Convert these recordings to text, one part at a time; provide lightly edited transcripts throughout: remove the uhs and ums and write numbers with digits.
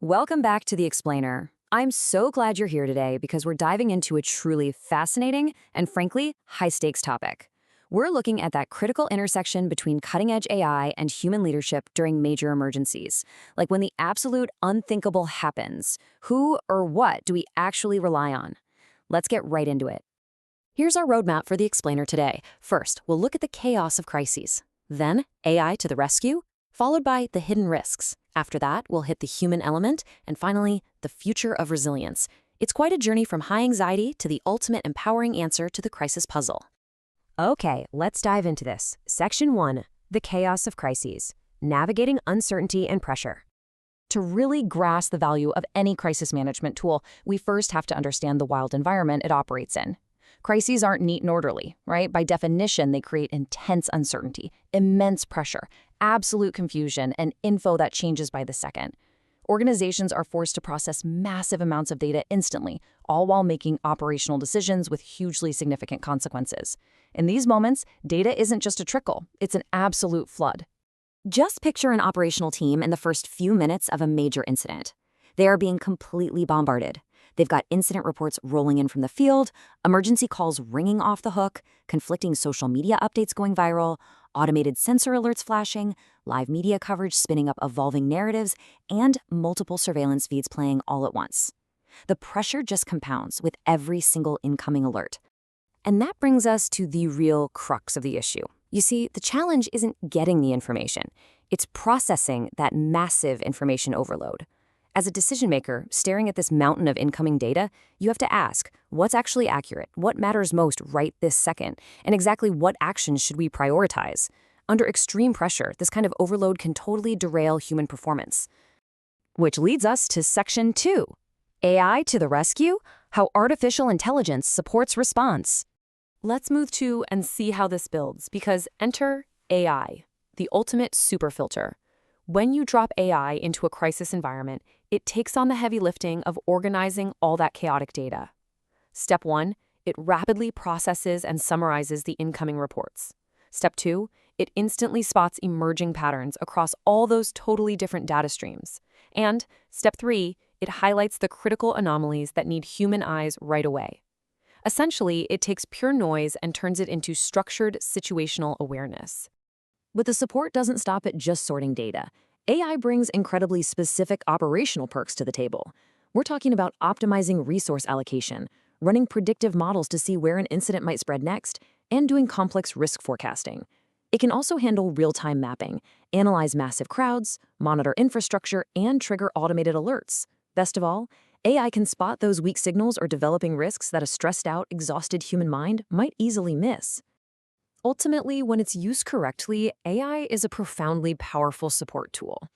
Welcome back to The Explainer. I'm so glad you're here today because we're diving into a truly fascinating and, frankly, high-stakes topic. We're looking at that critical intersection between cutting-edge AI and human leadership during major emergencies. Like when the absolute unthinkable happens, who or what do we actually rely on? Let's get right into it. Here's our roadmap for The Explainer today. First, we'll look at the chaos of crises. Then, AI to the rescue, followed by the hidden risks. After that, we'll hit the human element, and finally, the future of resilience. It's quite a journey from high anxiety to the ultimate empowering answer to the crisis puzzle. Okay, let's dive into this. Section 1, the chaos of crises, navigating uncertainty and pressure. To really grasp the value of any crisis management tool, we first have to understand the wild environment it operates in. Crises aren't neat and orderly, right? By definition, they create intense uncertainty, immense pressure, absolute confusion, and info that changes by the second. Organizations are forced to process massive amounts of data instantly, all while making operational decisions with hugely significant consequences. In these moments, data isn't just a trickle, it's an absolute flood. Just picture an operational team in the first few minutes of a major incident. They are being completely bombarded. They've got incident reports rolling in from the field, emergency calls ringing off the hook, conflicting social media updates going viral, automated sensor alerts flashing, live media coverage spinning up evolving narratives, and multiple surveillance feeds playing all at once. The pressure just compounds with every single incoming alert. And that brings us to the real crux of the issue. You see, the challenge isn't getting the information. It's processing that massive information overload. As a decision maker, staring at this mountain of incoming data, you have to ask, what's actually accurate? What matters most right this second? And exactly what actions should we prioritize? Under extreme pressure, this kind of overload can totally derail human performance. Which leads us to Section 2, AI to the rescue, how artificial intelligence supports response. Let's move to and see how this builds, because enter AI, the ultimate super filter. When you drop AI into a crisis environment, it takes on the heavy lifting of organizing all that chaotic data. Step 1, it rapidly processes and summarizes the incoming reports. Step 2, it instantly spots emerging patterns across all those totally different data streams. And Step 3, it highlights the critical anomalies that need human eyes right away. Essentially, it takes pure noise and turns it into structured situational awareness. But the support doesn't stop at just sorting data. AI brings incredibly specific operational perks to the table. We're talking about optimizing resource allocation, running predictive models to see where an incident might spread next, and doing complex risk forecasting. It can also handle real-time mapping, analyze massive crowds, monitor infrastructure, and trigger automated alerts. Best of all, AI can spot those weak signals or developing risks that a stressed-out, exhausted human mind might easily miss. Ultimately, when it's used correctly, AI is a profoundly powerful support tool.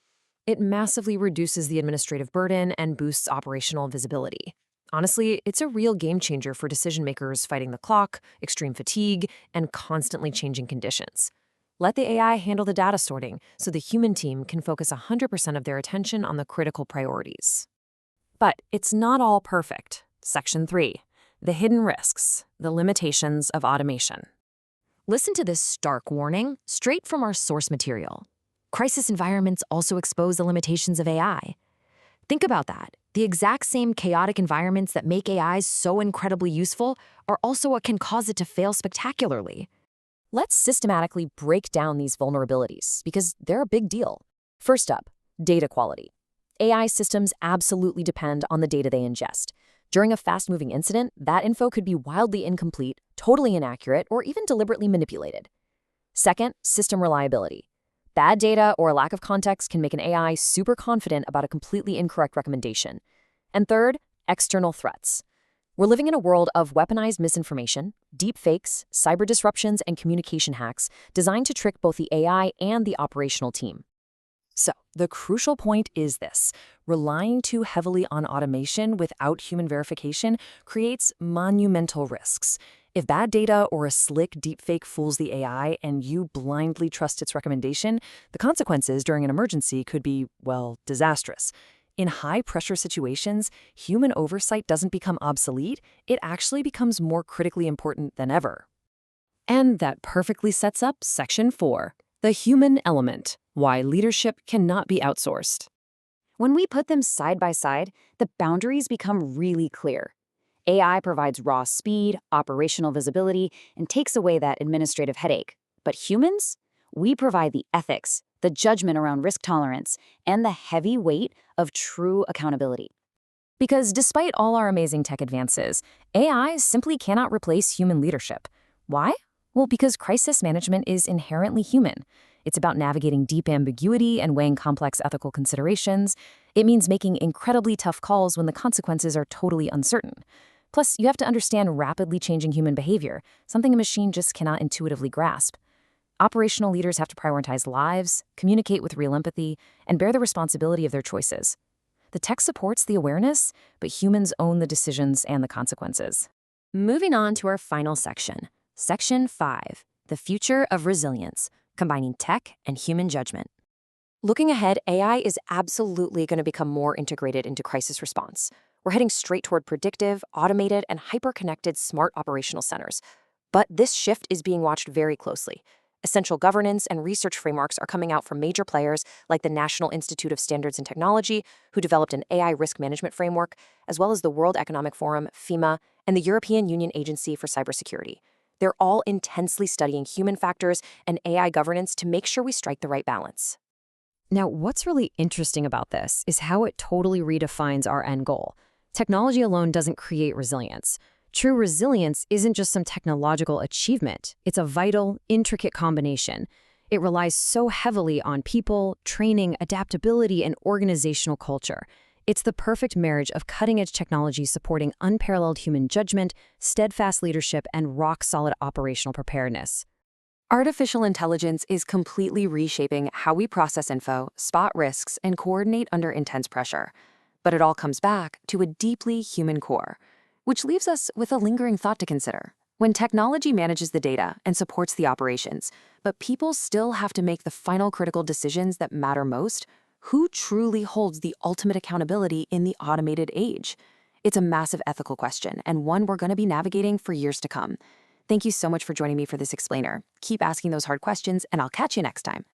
It massively reduces the administrative burden and boosts operational visibility. Honestly, it's a real game changer for decision-makers fighting the clock, extreme fatigue, and constantly changing conditions. Let the AI handle the data sorting so the human team can focus 100% of their attention on the critical priorities. But it's not all perfect. Section 3, the hidden risks, the limitations of automation. Listen to this stark warning straight from our source material. Crisis environments also expose the limitations of AI. Think about that. The exact same chaotic environments that make AI so incredibly useful are also what can cause it to fail spectacularly. Let's systematically break down these vulnerabilities because they're a big deal. First up, data quality. AI systems absolutely depend on the data they ingest. During a fast-moving incident, that info could be wildly incomplete, totally inaccurate, or even deliberately manipulated. Second, system reliability. Bad data or a lack of context can make an AI super confident about a completely incorrect recommendation. And third, external threats. We're living in a world of weaponized misinformation, deepfakes, cyber disruptions, and communication hacks designed to trick both the AI and the operational team. So, the crucial point is this. Relying too heavily on automation without human verification creates monumental risks. If bad data or a slick deepfake fools the AI and you blindly trust its recommendation, the consequences during an emergency could be, well, disastrous. In high-pressure situations, human oversight doesn't become obsolete, it actually becomes more critically important than ever. And that perfectly sets up Section 4, the human element. Why leadership cannot be outsourced. When we put them side by side, the boundaries become really clear. AI provides raw speed, operational visibility, and takes away that administrative headache. But humans? We provide the ethics, the judgment around risk tolerance, and the heavy weight of true accountability. Because despite all our amazing tech advances, AI simply cannot replace human leadership. Why? Well, because crisis management is inherently human. It's about navigating deep ambiguity and weighing complex ethical considerations. It means making incredibly tough calls when the consequences are totally uncertain. Plus, you have to understand rapidly changing human behavior, something a machine just cannot intuitively grasp. Operational leaders have to prioritize lives, communicate with real empathy, and bear the responsibility of their choices. The tech supports the awareness, but humans own the decisions and the consequences. Moving on to our final section, Section 5, the future of resilience, combining tech and human judgment. Looking ahead, AI is absolutely going to become more integrated into crisis response. We're heading straight toward predictive, automated, and hyper-connected smart operational centers. But this shift is being watched very closely. Essential governance and research frameworks are coming out from major players like the National Institute of Standards and Technology, who developed an AI risk management framework, as well as the World Economic Forum, FEMA, and the European Union Agency for Cybersecurity. They're all intensely studying human factors and AI governance to make sure we strike the right balance. Now, what's really interesting about this is how it totally redefines our end goal. Technology alone doesn't create resilience. True resilience isn't just some technological achievement. It's a vital, intricate combination. It relies so heavily on people, training, adaptability, and organizational culture. It's the perfect marriage of cutting-edge technology supporting unparalleled human judgment, steadfast leadership, and rock-solid operational preparedness. Artificial intelligence is completely reshaping how we process info, spot risks, and coordinate under intense pressure. But it all comes back to a deeply human core, which leaves us with a lingering thought to consider. When technology manages the data and supports the operations, but people still have to make the final critical decisions that matter most, who truly holds the ultimate accountability in the automated age? It's a massive ethical question, and one we're going to be navigating for years to come. Thank you so much for joining me for this explainer. Keep asking those hard questions, and I'll catch you next time.